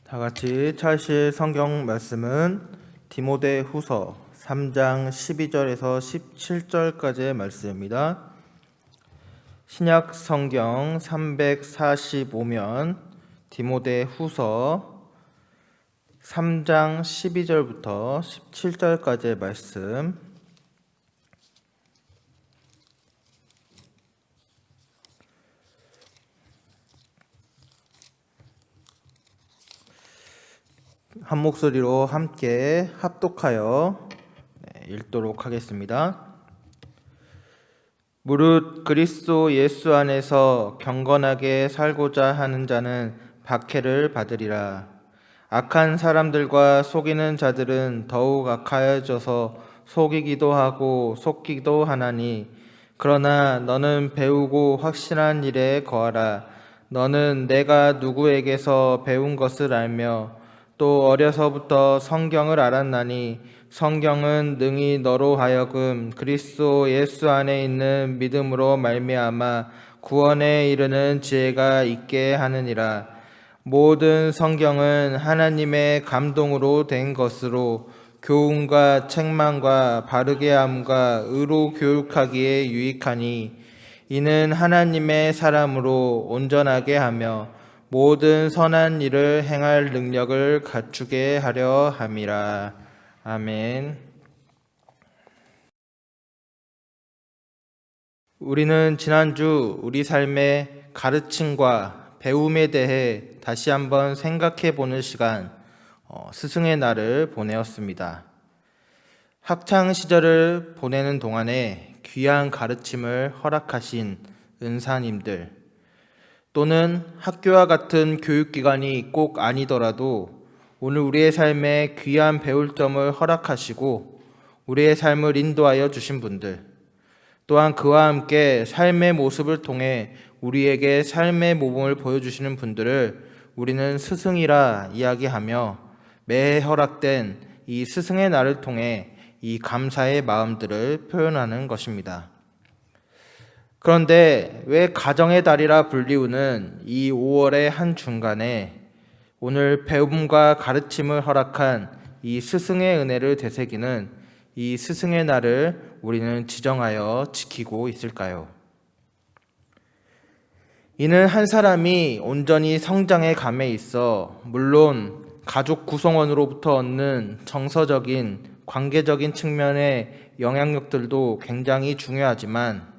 다 같이 찾으실 성경 말씀은 디모데 후서 3장 12절에서 17절까지의 말씀입니다. 신약 성경 345면 디모데 후서 3장 12절부터 17절까지의 말씀, 한 목소리로 함께 합독하여 읽도록 하겠습니다. 무릇 그리스도 예수 안에서 경건하게 살고자 하는 자는 박해를 받으리라. 악한 사람들과 속이는 자들은 더욱 악하여져서 속이기도 하고 속기도 하나니, 그러나 너는 배우고 확신한 일에 거하라. 너는 내가 누구에게서 배운 것을 알며 또 어려서부터 성경을 알았나니, 성경은 능히 너로 하여금 그리스도 예수 안에 있는 믿음으로 말미암아 구원에 이르는 지혜가 있게 하느니라. 모든 성경은 하나님의 감동으로 된 것으로 교훈과 책망과 바르게 함과 의로 교육하기에 유익하니, 이는 하나님의 사람으로 온전하게 하며 모든 선한 일을 행할 능력을 갖추게 하려 함이라. 아멘. 우리는 지난주 우리 삶의 가르침과 배움에 대해 다시 한번 생각해 보는 시간, 스승의 날을 보내었습니다. 학창 시절을 보내는 동안에 귀한 가르침을 허락하신 은사님들, 또는 학교와 같은 교육기관이 꼭 아니더라도 오늘 우리의 삶에 귀한 배울 점을 허락하시고 우리의 삶을 인도하여 주신 분들, 또한 그와 함께 삶의 모습을 통해 우리에게 삶의 모범을 보여주시는 분들을 우리는 스승이라 이야기하며 매해 허락된 이 스승의 날을 통해 이 감사의 마음들을 표현하는 것입니다. 그런데 왜 가정의 달이라 불리우는 이 5월의 한 중간에 오늘 배움과 가르침을 허락한 이 스승의 은혜를 되새기는 이 스승의 날을 우리는 지정하여 지키고 있을까요? 이는 한 사람이 온전히 성장해 감에 있어 물론 가족 구성원으로부터 얻는 정서적인, 관계적인 측면의 영향력들도 굉장히 중요하지만,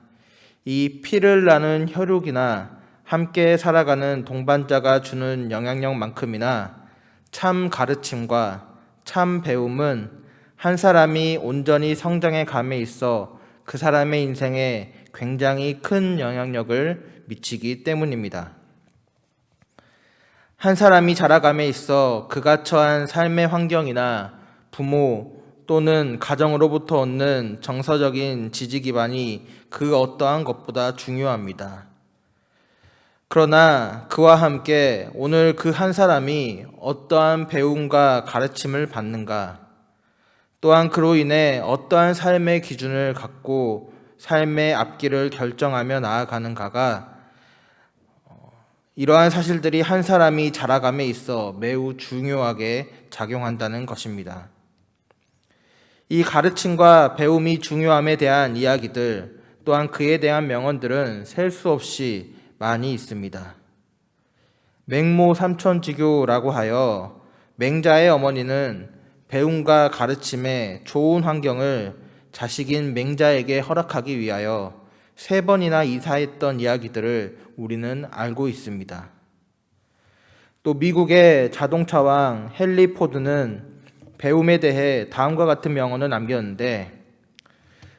이 피를 나눈 혈육이나 함께 살아가는 동반자가 주는 영향력만큼이나 참 가르침과 참 배움은 한 사람이 온전히 성장해 감에 있어 그 사람의 인생에 굉장히 큰 영향력을 미치기 때문입니다. 한 사람이 자라감에 있어 그가 처한 삶의 환경이나 부모 또는 가정으로부터 얻는 정서적인 지지 기반이 그 어떠한 것보다 중요합니다. 그러나 그와 함께 오늘 그 한 사람이 어떠한 배움과 가르침을 받는가, 또한 그로 인해 어떠한 삶의 기준을 갖고 삶의 앞길을 결정하며 나아가는가가, 이러한 사실들이 한 사람이 자라감에 있어 매우 중요하게 작용한다는 것입니다. 이 가르침과 배움이 중요함에 대한 이야기들, 또한 그에 대한 명언들은 셀 수 없이 많이 있습니다. 맹모 삼천지교라고 하여 맹자의 어머니는 배움과 가르침의 좋은 환경을 자식인 맹자에게 허락하기 위하여 3번이나 이사했던 이야기들을 우리는 알고 있습니다. 또 미국의 자동차 왕 헨리 포드는 배움에 대해 다음과 같은 명언을 남겼는데,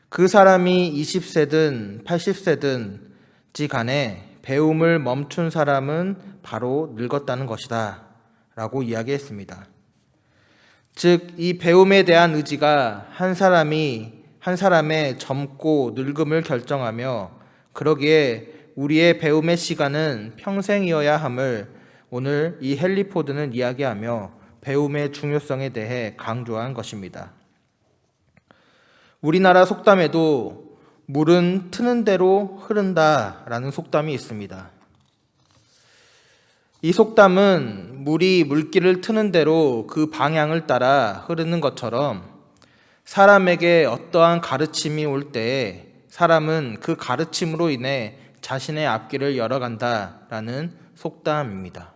그 사람이 20세든 80세든지 간에 배움을 멈춘 사람은 바로 늙었다는 것이다 라고 이야기했습니다. 즉, 이 배움에 대한 의지가 한 사람의 젊고 늙음을 결정하며, 그러기에 우리의 배움의 시간은 평생이어야 함을 오늘 이 헨리 포드는 이야기하며 배움의 중요성에 대해 강조한 것입니다. 우리나라 속담에도 물은 트는 대로 흐른다라는 속담이 있습니다. 이 속담은 물이 물길을 트는 대로 그 방향을 따라 흐르는 것처럼 사람에게 어떠한 가르침이 올 때에 사람은 그 가르침으로 인해 자신의 앞길을 열어간다라는 속담입니다.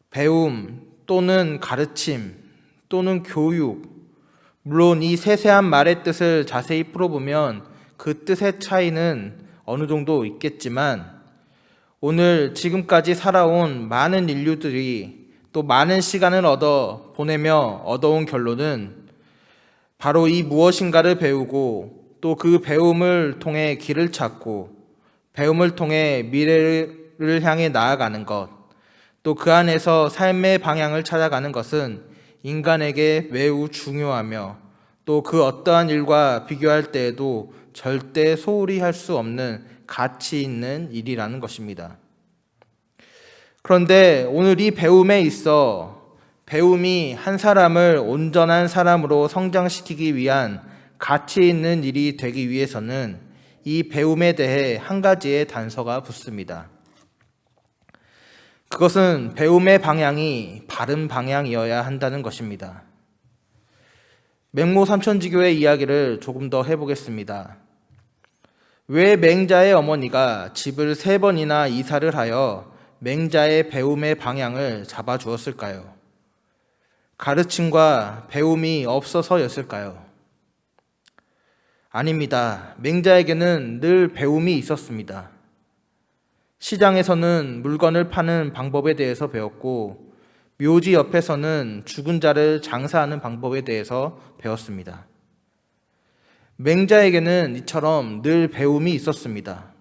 배움 또는 가르침 또는 교육, 물론 이 세세한 말의 뜻을 자세히 풀어보면 그 뜻의 차이는 어느 정도 있겠지만 오늘 지금까지 살아온 많은 인류들이 또 많은 시간을 보내며 얻어온 결론은 바로 이 무엇인가를 배우고 또 그 배움을 통해 길을 찾고 배움을 통해 미래를 향해 나아가는 것, 또 그 안에서 삶의 방향을 찾아가는 것은 인간에게 매우 중요하며 또 그 어떠한 일과 비교할 때에도 절대 소홀히 할 수 없는 가치 있는 일이라는 것입니다. 그런데 오늘 이 배움에 있어 배움이 한 사람을 온전한 사람으로 성장시키기 위한 가치 있는 일이 되기 위해서는 이 배움에 대해 한 가지의 단서가 붙습니다. 그것은 배움의 방향이 바른 방향이어야 한다는 것입니다. 맹모 삼천지교의 이야기를 조금 더 해보겠습니다. 왜 맹자의 어머니가 집을 3번이나 이사를 하여 맹자의 배움의 방향을 잡아주었을까요? 가르침과 배움이 없어서였을까요? 아닙니다. 맹자에게는 늘 배움이 있었습니다. 시장에서는 물건을 파는 방법에 대해서 배웠고 묘지 옆에서는 죽은 자를 장사하는 방법에 대해서 배웠습니다. 맹자에게는 이처럼 늘 배움이 있었습니다.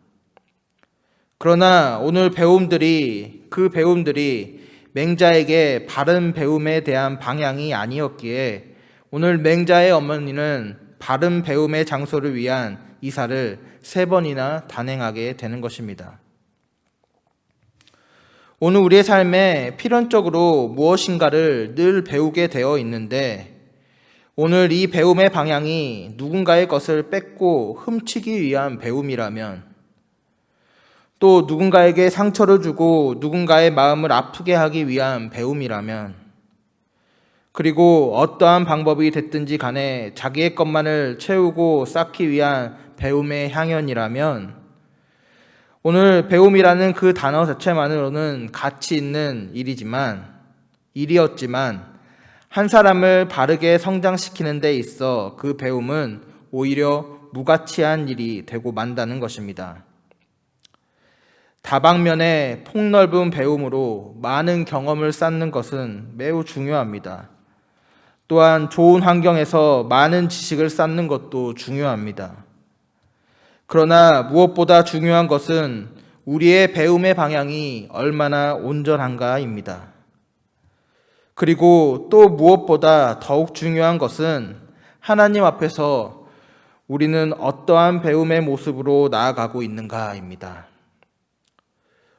그러나 오늘 그 배움들이 맹자에게 바른 배움에 대한 방향이 아니었기에 오늘 맹자의 어머니는 바른 배움의 장소를 위한 이사를 3번이나 단행하게 되는 것입니다. 오늘 우리의 삶에 필연적으로 무엇인가를 늘 배우게 되어 있는데 오늘 이 배움의 방향이 누군가의 것을 뺏고 훔치기 위한 배움이라면 또 누군가에게 상처를 주고 누군가의 마음을 아프게 하기 위한 배움이라면 그리고 어떠한 방법이 됐든지 간에 자기의 것만을 채우고 쌓기 위한 배움의 향연이라면 오늘 배움이라는 그 단어 자체만으로는 가치 있는 일이었지만 한 사람을 바르게 성장시키는 데 있어 그 배움은 오히려 무가치한 일이 되고 만다는 것입니다. 다방면의 폭넓은 배움으로 많은 경험을 쌓는 것은 매우 중요합니다. 또한 좋은 환경에서 많은 지식을 쌓는 것도 중요합니다. 그러나 무엇보다 중요한 것은 우리의 배움의 방향이 얼마나 온전한가입니다. 그리고 또 무엇보다 더욱 중요한 것은 하나님 앞에서 우리는 어떠한 배움의 모습으로 나아가고 있는가입니다.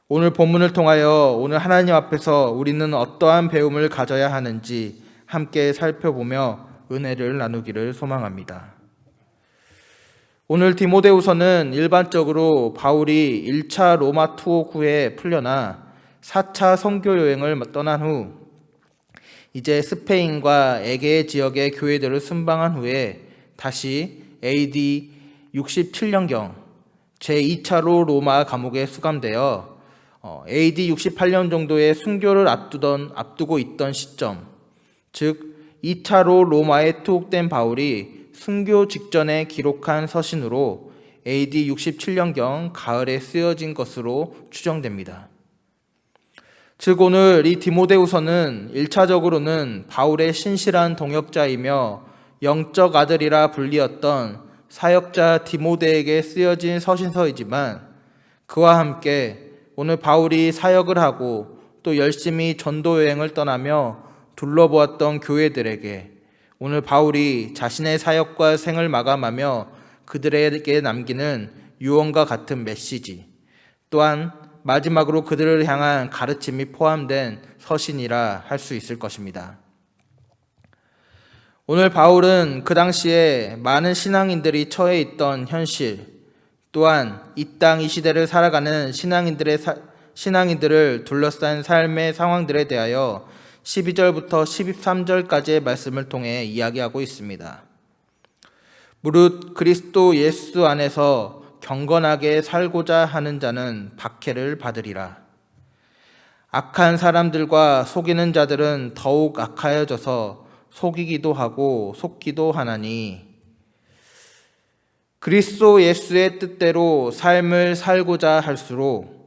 오늘 본문을 통하여 오늘 하나님 앞에서 우리는 어떠한 배움을 가져야 하는지 함께 살펴보며 은혜를 나누기를 소망합니다. 오늘 디모데후서는 일반적으로 바울이 1차 로마 투옥 후에 풀려나 4차 선교 여행을 떠난 후 이제 스페인과 에게 지역의 교회들을 순방한 후에 다시 AD 67년경 제2차로 로마 감옥에 수감되어 AD 68년 정도의 순교를 앞두고 있던 시점, 즉 2차로 로마에 투옥된 바울이 순교 직전에 기록한 서신으로 AD 67년경 가을에 쓰여진 것으로 추정됩니다. 즉 오늘 이 디모데후서는 1차적으로는 바울의 신실한 동역자이며 영적 아들이라 불리었던 사역자 디모데에게 쓰여진 서신서이지만 그와 함께 오늘 바울이 사역을 하고 또 열심히 전도 여행을 떠나며 둘러보았던 교회들에게 오늘 바울이 자신의 사역과 생을 마감하며 그들에게 남기는 유언과 같은 메시지, 또한 마지막으로 그들을 향한 가르침이 포함된 서신이라 할 수 있을 것입니다. 오늘 바울은 그 당시에 많은 신앙인들이 처해 있던 현실, 또한 이 땅 이 시대를 살아가는 신앙인들의 신앙인들을 둘러싼 삶의 상황들에 대하여 12절부터 13절까지의 말씀을 통해 이야기하고 있습니다. 무릇 그리스도 예수 안에서 경건하게 살고자 하는 자는 박해를 받으리라. 악한 사람들과 속이는 자들은 더욱 악하여져서 속이기도 하고 속기도 하나니 그리스도 예수의 뜻대로 삶을 살고자 할수록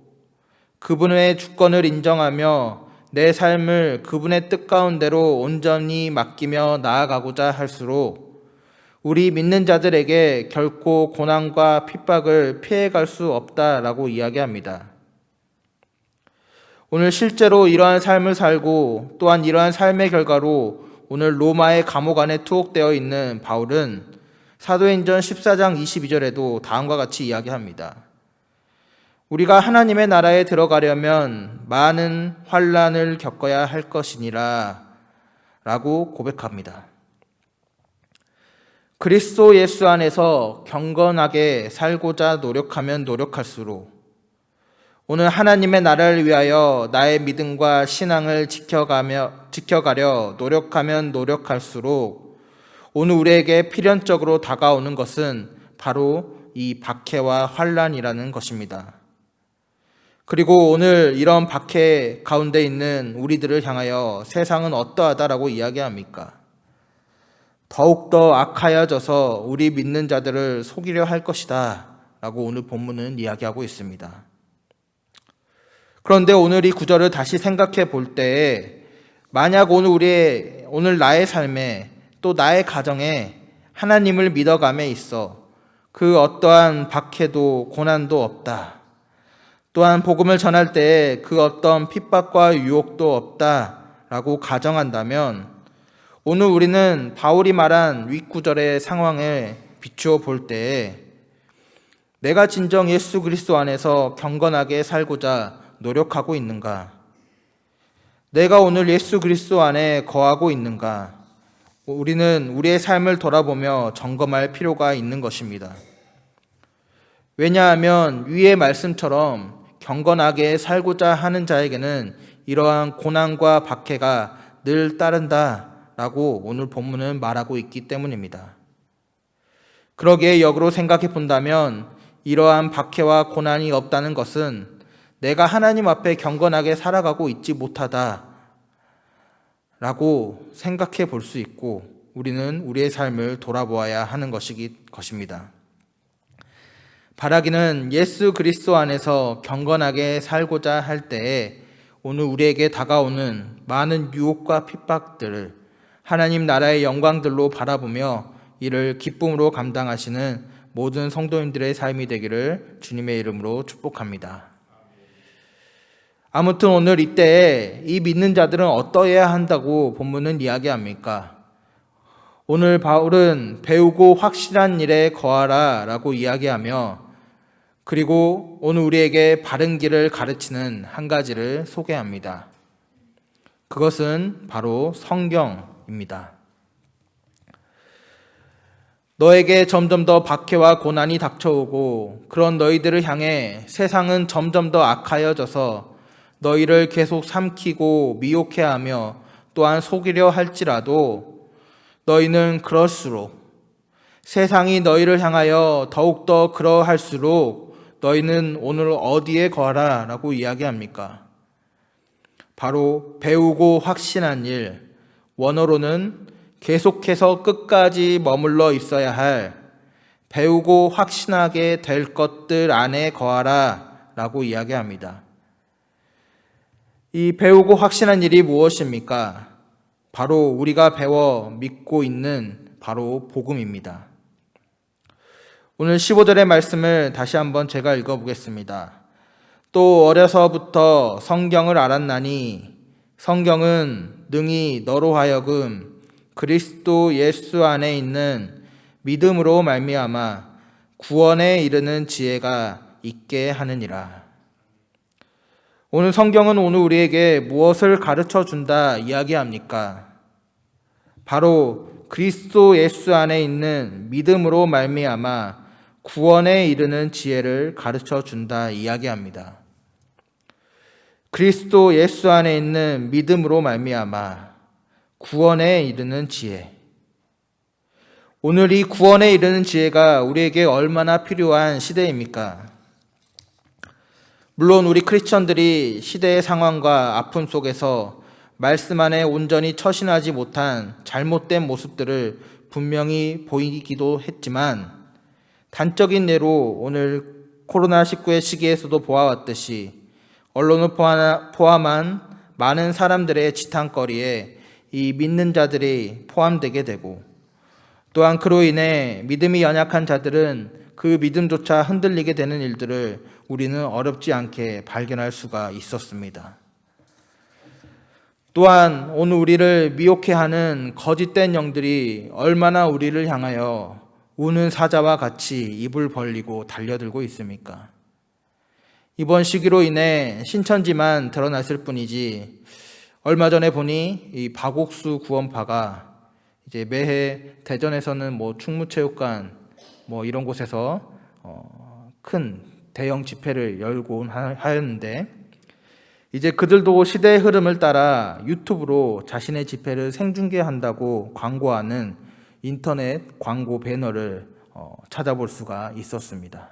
그분의 주권을 인정하며 내 삶을 그분의 뜻 가운데로 온전히 맡기며 나아가고자 할수록 우리 믿는 자들에게 결코 고난과 핍박을 피해갈 수 없다라고 이야기합니다. 오늘 실제로 이러한 삶을 살고 또한 이러한 삶의 결과로 오늘 로마의 감옥 안에 투옥되어 있는 바울은 사도행전 14장 22절에도 다음과 같이 이야기합니다. 우리가 하나님의 나라에 들어가려면 많은 환난을 겪어야 할 것이니라 라고 고백합니다. 그리스도 예수 안에서 경건하게 살고자 노력하면 노력할수록 오늘 하나님의 나라를 위하여 나의 믿음과 신앙을 지켜가려 노력하면 노력할수록 오늘 우리에게 필연적으로 다가오는 것은 바로 이 박해와 환난이라는 것입니다. 그리고 오늘 이런 박해 가운데 있는 우리들을 향하여 세상은 어떠하다라고 이야기합니까? 더욱더 악하여져서 우리 믿는 자들을 속이려 할 것이다 라고 오늘 본문은 이야기하고 있습니다. 그런데 오늘 이 구절을 다시 생각해 볼 때에 만약 오늘 나의 삶에 또 나의 가정에 하나님을 믿어감에 있어 그 어떠한 박해도 고난도 없다. 또한 복음을 전할 때에 그 어떤 핍박과 유혹도 없다라고 가정한다면 오늘 우리는 바울이 말한 윗구절의 상황을 비추어 볼 때에 내가 진정 예수 그리스도 안에서 경건하게 살고자 노력하고 있는가? 내가 오늘 예수 그리스도 안에 거하고 있는가? 우리는 우리의 삶을 돌아보며 점검할 필요가 있는 것입니다. 왜냐하면 위의 말씀처럼 경건하게 살고자 하는 자에게는 이러한 고난과 박해가 늘 따른다라고 오늘 본문은 말하고 있기 때문입니다. 그러기에 역으로 생각해 본다면 이러한 박해와 고난이 없다는 것은 내가 하나님 앞에 경건하게 살아가고 있지 못하다라고 생각해 볼 수 있고 우리는 우리의 삶을 돌아보아야 하는 것입니다. 바라기는 예수 그리스도 안에서 경건하게 살고자 할 때에 오늘 우리에게 다가오는 많은 유혹과 핍박들을 하나님 나라의 영광들로 바라보며 이를 기쁨으로 감당하시는 모든 성도님들의 삶이 되기를 주님의 이름으로 축복합니다. 아무튼 오늘 이때에 이 믿는 자들은 어떠해야 한다고 본문은 이야기합니까? 오늘 바울은 배우고 확실한 일에 거하라 라고 이야기하며 그리고 오늘 우리에게 바른 길을 가르치는 한 가지를 소개합니다. 그것은 바로 성경입니다. 너에게 점점 더 박해와 고난이 닥쳐오고 그런 너희들을 향해 세상은 점점 더 악하여져서 너희를 계속 삼키고 미혹해하며 또한 속이려 할지라도 너희는 그럴수록 세상이 너희를 향하여 더욱더 그러할수록 너희는 오늘 어디에 거하라 라고 이야기합니까? 바로 배우고 확신한 일, 원어로는 계속해서 끝까지 머물러 있어야 할 배우고 확신하게 될 것들 안에 거하라 라고 이야기합니다. 이 배우고 확신한 일이 무엇입니까? 바로 우리가 배워 믿고 있는 바로 복음입니다. 오늘 15절의 말씀을 다시 한번 제가 읽어보겠습니다. 또 어려서부터 성경을 알았나니 성경은 능히 너로 하여금 그리스도 예수 안에 있는 믿음으로 말미암아 구원에 이르는 지혜가 있게 하느니라. 오늘 성경은 오늘 우리에게 무엇을 가르쳐 준다 이야기합니까? 바로 그리스도 예수 안에 있는 믿음으로 말미암아 구원에 이르는 지혜를 가르쳐 준다 이야기합니다. 그리스도 예수 안에 있는 믿음으로 말미암아 구원에 이르는 지혜. 오늘 이 구원에 이르는 지혜가 우리에게 얼마나 필요한 시대입니까? 물론 우리 크리스천들이 시대의 상황과 아픔 속에서 말씀 안에 온전히 처신하지 못한 잘못된 모습들을 분명히 보이기도 했지만, 단적인 예로 오늘 코로나19의 시기에서도 보아왔듯이 언론을 포함한 많은 사람들의 지탄거리에 이 믿는 자들이 포함되게 되고, 또한 그로 인해 믿음이 연약한 자들은 그 믿음조차 흔들리게 되는 일들을 우리는 어렵지 않게 발견할 수가 있었습니다. 또한 오늘 우리를 미혹해하는 거짓된 영들이 얼마나 우리를 향하여 우는 사자와 같이 입을 벌리고 달려들고 있습니까? 이번 시기로 인해 신천지만 드러났을 뿐이지, 얼마 전에 보니 이 박옥수 구원파가 이제 매해 대전에서는 충무체육관 이런 곳에서 큰 대형 집회를 열곤 하였는데, 이제 그들도 시대의 흐름을 따라 유튜브로 자신의 집회를 생중계한다고 광고하는 인터넷 광고 배너를 찾아볼 수가 있었습니다.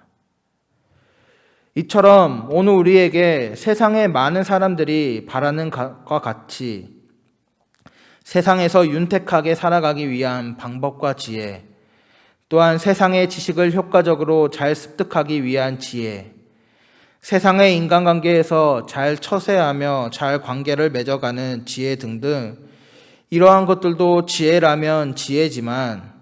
이처럼 오늘 우리에게 세상의 많은 사람들이 바라는 것과 같이 세상에서 윤택하게 살아가기 위한 방법과 지혜, 또한 세상의 지식을 효과적으로 잘 습득하기 위한 지혜, 세상의 인간관계에서 잘 처세하며 잘 관계를 맺어가는 지혜 등등, 이러한 것들도 지혜라면 지혜지만,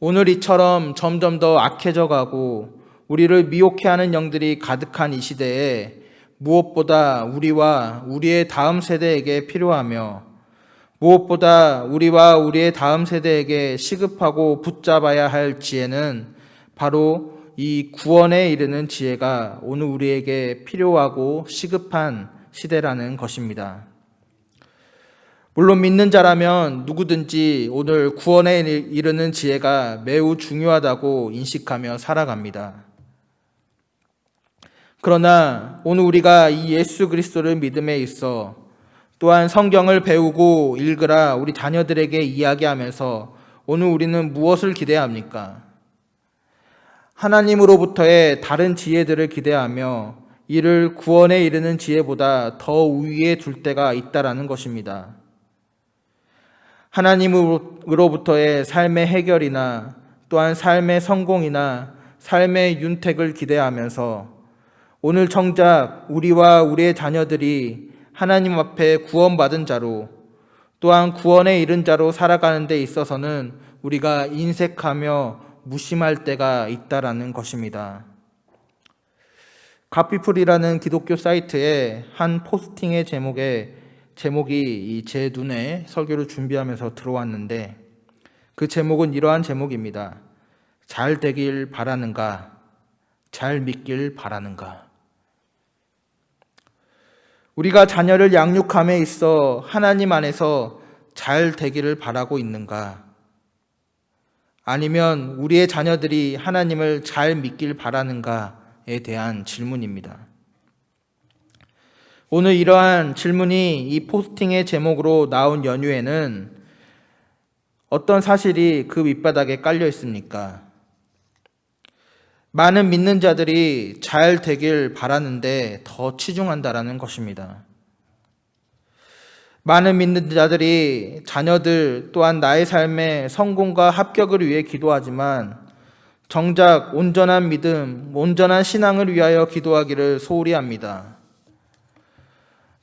오늘 이처럼 점점 더 악해져 가고 우리를 미혹해하는 영들이 가득한 이 시대에 무엇보다 우리와 우리의 다음 세대에게 필요하며, 무엇보다 우리와 우리의 다음 세대에게 시급하고 붙잡아야 할 지혜는 바로 이 구원에 이르는 지혜가 오늘 우리에게 필요하고 시급한 시대라는 것입니다. 물론 믿는 자라면 누구든지 오늘 구원에 이르는 지혜가 매우 중요하다고 인식하며 살아갑니다. 그러나 오늘 우리가 이 예수 그리스도를 믿음에 있어, 또한 성경을 배우고 읽으라 우리 자녀들에게 이야기하면서 오늘 우리는 무엇을 기대해야 합니까? 하나님으로부터의 다른 지혜들을 기대하며 이를 구원에 이르는 지혜보다 더 우위에 둘 때가 있다라는 것입니다. 하나님으로부터의 삶의 해결이나 또한 삶의 성공이나 삶의 윤택을 기대하면서 오늘 정작 우리와 우리의 자녀들이 하나님 앞에 구원받은 자로, 또한 구원에 이른 자로 살아가는 데 있어서는 우리가 인색하며 무심할 때가 있다라는 것입니다. 갓피플이라는 기독교 사이트에 한 포스팅의 제목이 제 눈에 설교를 준비하면서 들어왔는데, 그 제목은 이러한 제목입니다. 잘 되길 바라는가? 잘 믿길 바라는가? 우리가 자녀를 양육함에 있어 하나님 안에서 잘 되기를 바라고 있는가? 아니면 우리의 자녀들이 하나님을 잘 믿길 바라는가에 대한 질문입니다. 오늘 이러한 질문이 이 포스팅의 제목으로 나온 연유에는 어떤 사실이 그 밑바닥에 깔려 있습니까? 많은 믿는 자들이 잘 되길 바라는데 더 치중한다라는 것입니다. 많은 믿는 자들이 자녀들 또한 나의 삶의 성공과 합격을 위해 기도하지만 정작 온전한 믿음, 온전한 신앙을 위하여 기도하기를 소홀히 합니다.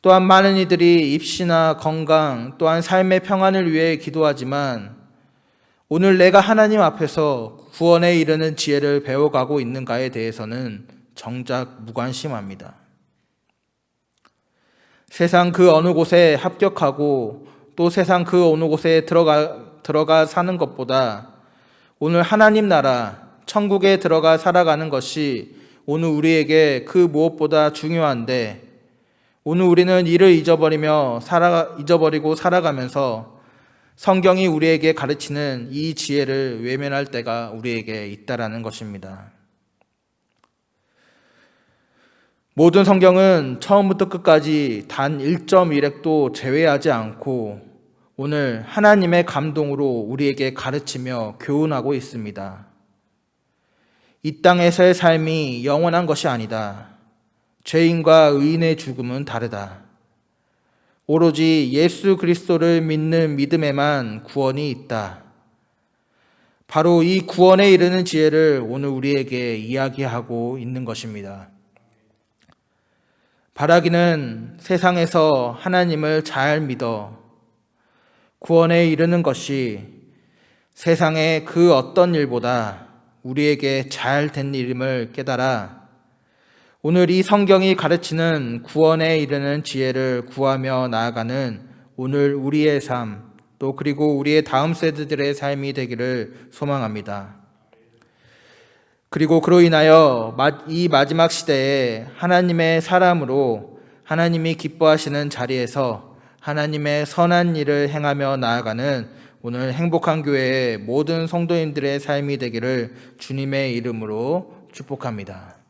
또한 많은 이들이 입시나 건강 또한 삶의 평안을 위해 기도하지만 오늘 내가 하나님 앞에서 구원에 이르는 지혜를 배워가고 있는가에 대해서는 정작 무관심합니다. 세상 그 어느 곳에 합격하고 또 세상 그 어느 곳에 들어가 사는 것보다 오늘 하나님 나라, 천국에 들어가 살아가는 것이 오늘 우리에게 그 무엇보다 중요한데, 오늘 우리는 이를 잊어버리고 살아가면서 성경이 우리에게 가르치는 이 지혜를 외면할 때가 우리에게 있다라는 것입니다. 모든 성경은 처음부터 끝까지 단 1.1획도 제외하지 않고 오늘 하나님의 감동으로 우리에게 가르치며 교훈하고 있습니다. 이 땅에서의 삶이 영원한 것이 아니다. 죄인과 의인의 죽음은 다르다. 오로지 예수 그리스도를 믿는 믿음에만 구원이 있다. 바로 이 구원에 이르는 지혜를 오늘 우리에게 이야기하고 있는 것입니다. 바라기는 세상에서 하나님을 잘 믿어 구원에 이르는 것이 세상의 그 어떤 일보다 우리에게 잘 된 일임을 깨달아 오늘 이 성경이 가르치는 구원에 이르는 지혜를 구하며 나아가는 오늘 우리의 삶, 또 그리고 우리의 다음 세대들의 삶이 되기를 소망합니다. 그리고 그로 인하여 이 마지막 시대에 하나님의 사람으로 하나님이 기뻐하시는 자리에서 하나님의 선한 일을 행하며 나아가는 오늘 행복한 교회의 모든 성도님들의 삶이 되기를 주님의 이름으로 축복합니다.